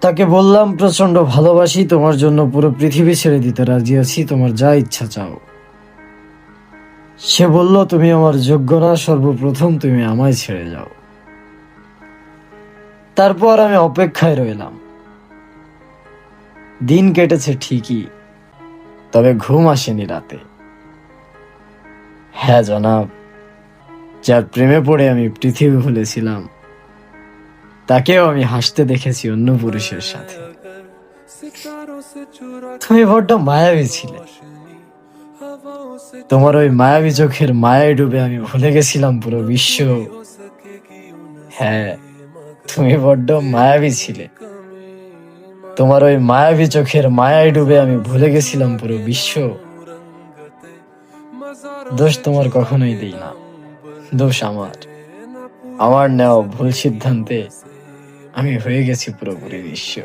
তাকে বললাম প্রচন্ড ভালোবাসি, তোমার জন্য পুরো পৃথিবী ছেড়ে দিতে রাজি আছি, তোমার যা ইচ্ছা চাও। সে বলল, তুমি আমার যোগ্য না, সর্বপ্রথম তুমি আমায় ছেড়ে যাও। তারপর আমি অপেক্ষায় রইলাম। দিন কেটেছে ঠিকই, তবে ঘুম আসেনি রাতে। হ্যাঁ জনাব, যার প্রেমে পড়ে আমি পৃথিবী ভুলেছিলাম, তাকেও আমি হাসতে দেখেছি অন্য পুরুষের সাথে। তুমি বড্ড মায়াবী ছিলে, তোমার ওই মায়াবী চোখের মায়ায় ডুবে আমি ভুলে গেছিলাম পুরো বিশ্ব। হ্যাঁ, তুমি বড্ড মায়াবী ছিলে, তোমার ওই মায়াবী চোখের মায়ায় ডুবে আমি ভুলে গেছিলাম পুরো বিশ্ব। দোষ তোমার কখনোই দিই না, দোষ আমার। আমার নেওয়া ভুল সিদ্ধান্তে আমি হয়ে গেছি পুরোপুরি বিশ্ব।